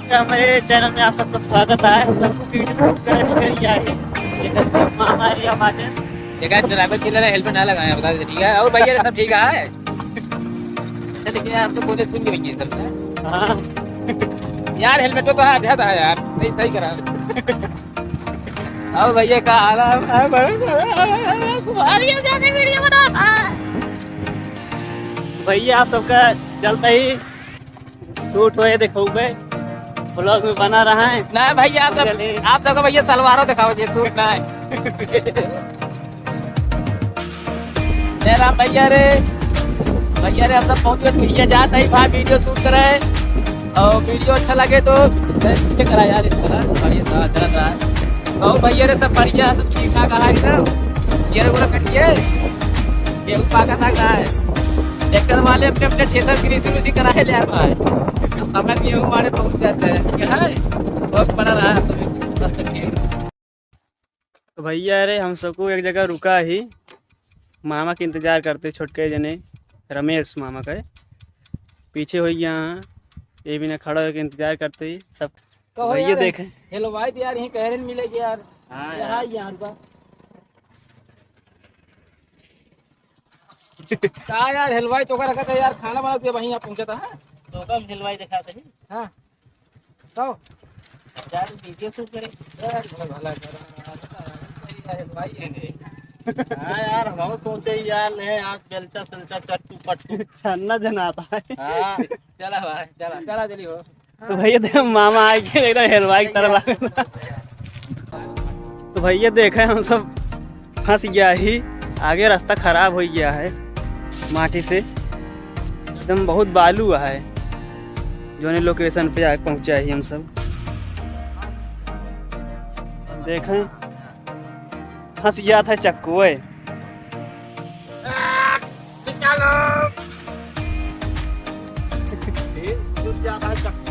हमारे चैनल में आप सबका स्वागत है। सबको वीडियो शूट करके आई हमारी आवाज़ें। देखा ड्राइवर की तरह हेलमेट ना लगाया बता दे, ठीक है। और भैया सब ठीक है। अच्छा देखिए आप तो बोले सुन गई सब ना। हाँ यार हेलमेट तो हाथ है यार, नहीं सही करा। और भैया का वीडियो बना। भैया आप सबका जल्द ही शूट हुए देखोगे, ब्लॉग में बना रहा है ना भैया आप सबका भैया सलवारों दिखाओ ये सूट ना है। राम भैया रे हम सब पहुंच गए। भैया जाते ही भाई वीडियो शूट करे और वीडियो अच्छा लगे तो पीछे करा यार इस तरह बढ़िया था। और भैया रे सब बढ़िया सब ठीक ठाक है सब। ये पूरा कटिए ये पाका था है ट्रैक्टर वाले अपने अपने ठेसर कृषि कराए ले भाई। तो समय दिए हमारे पहुंच जाते हैं, ठीक है। बहुत बना रहा है तो भैया अरे हम सबको एक जगह रुका ही मामा के इंतजार करते, छोटके जने रमेश मामा का पीछे हो यहाँ ये भी ना खड़ा होकर इंतजार करते ही सब। तो भैया देखे हेलो भाई यार यहीं कह रहे मिलेगी यार। हाँ यहाँ का यार हलवाई तो रखा था यार, खाना बना के वहीं पहुंचा था। तो कम हलवाई दिखाते हैं। हाँ तो यार वीडियो शूट करें हाँ यार हम सोचे यार नहीं आज बेलचा सलचा चट्टू पट्टू छन्ना जनाता है। हाँ चला भाई चला जल्दी हो। तो भैया देख मामा आ गए एकदम हलवाई की तरह लग। तो भैया देखे हम सब फंस गया ही, आगे रास्ता खराब हो गया है माटी से, एकदम बहुत बालू है। जो ने लोकेशन पे आके पहुंचा ही हम सब देखें फंस गया था चक्कुए।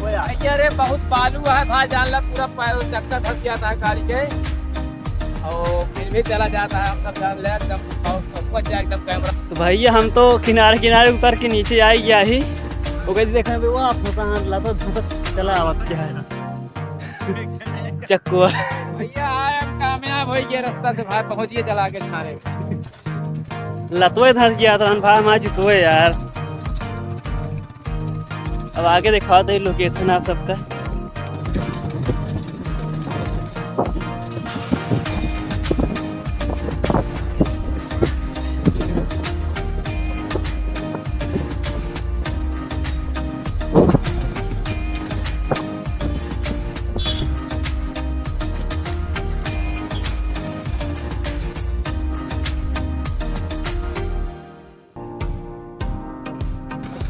भैया रे बहुत बालू है भाई, जान ला पूरा चक्का धस गया था गाड़ी के और फिर भी चला जाता है। हम सब जान ले एकदम कैमरा। तो भैया हम तो किनारे किनारे उतर के नीचे आ गया ही, वो कहते देखा वो आप चला आवत क्या है चक्कुआ। भैया आए हम कामयाब हो गए, रास्ता से बाहर पहुंचिए चला के छाने लतवे धस गया था भाई हमारा जितवे यार। अब आगे दिखाते हैं लोकेशन आप सबका।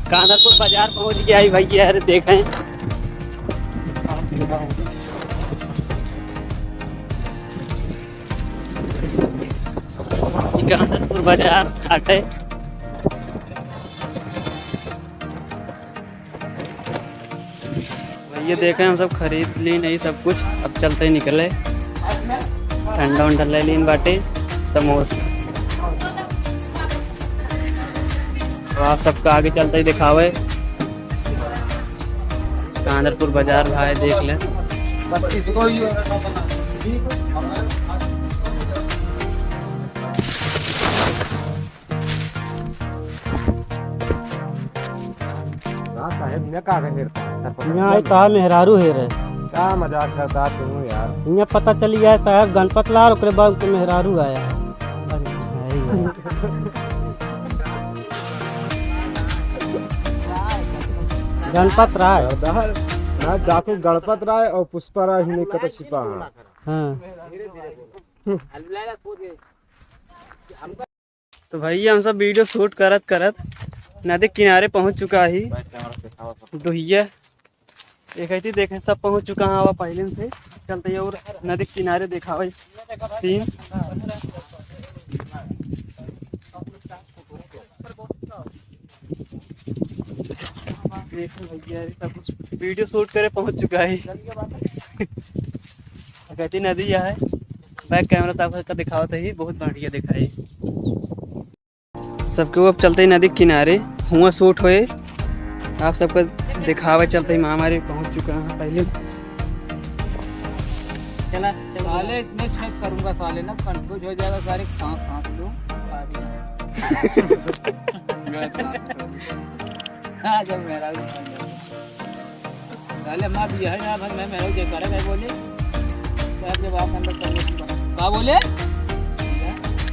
कानरपुर बाजार पहुंच गया है भैया, अरे देखें कानरपुर बाजार घाटे। भैया देखें हम सब खरीद ली नहीं सब कुछ, अब चलते ही निकले। ठंडा उंडा ले लीन बाटे समोसा। तो आप सबका आगे चलते ही दिखावे कानरपुर बाजार भाई देख लें। यहाँ कहा मेहरारू है रे, क्या मजाक करता तुम यार। यहाँ पता चली गया साहब गणपत लाल ओकरे बाद के मेहरारू आया। गणपत राय मैं जाके गणपत राय और पुष्पा राय ही कत छिपा है। हाँ। तो भैया हम सब वीडियो शूट करत नदी किनारे पहुंच चुका ही डोहिया एक देखें सब पहुंच चुका है। पहले से चलते और नदी किनारे देखा तीन भैया सब कुछ वीडियो शूट करे पहुंच चुका है। कहती नदी है बैक कैमरा तो आपका दिखावा था ही बहुत बढ़िया दिखाई सबके। वो अब चलते ही नदी किनारे हुआ शूट हुए आप सबको दिखावे चलते ही महामारी पहुंच चुका है पहले। चला साले इतने चेक करूंगा साले ना कंफ्यूज हो जाएगा सारे सांस सांस लूं हाँ जब मेरा भी साले माँ भी है ना भाई मैं मेरा देख रहा है बोले जब आप अंदर क्या बोले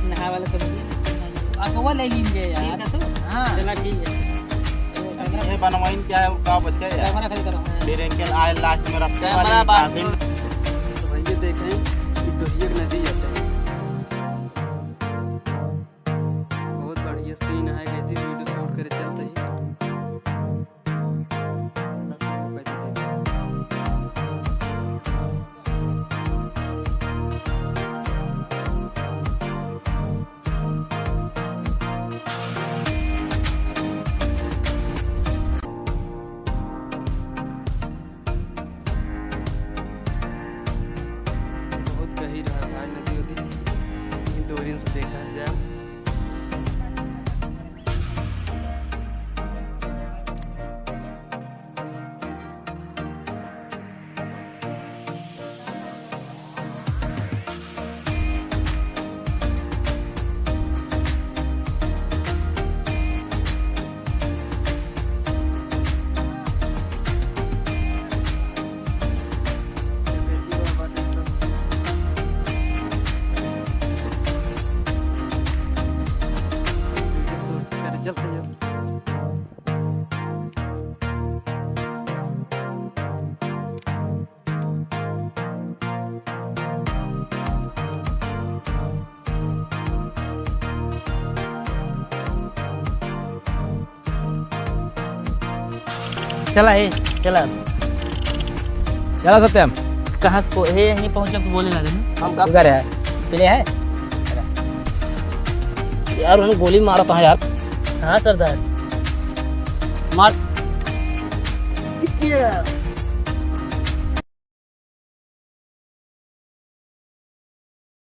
नहा वाला सब आकवा ले लीजिए यार। हाँ चला ठीक है ये बनवाइन क्या है का बच्चा है कैमरा खड़ी करो फिर इनके आए लास्ट में रखने कैमरा बात वाली तो भाई ये देखें कि डोहिया की नदी है, बहुत बढ़िया सीन है। कहती वीडियो शूट करे चलते ही बहुत गहीर है भाई नदी उदी, दूरियों से देखा जाए। चलते जाओ। चला है चला चला सत्यम कहाँ को है यहीं पहुँचा तो बोले लगे ना हम कब घर है पहले है यार उन्होंने गोली मारा था यार। हाँ सरदार मार किसकी है?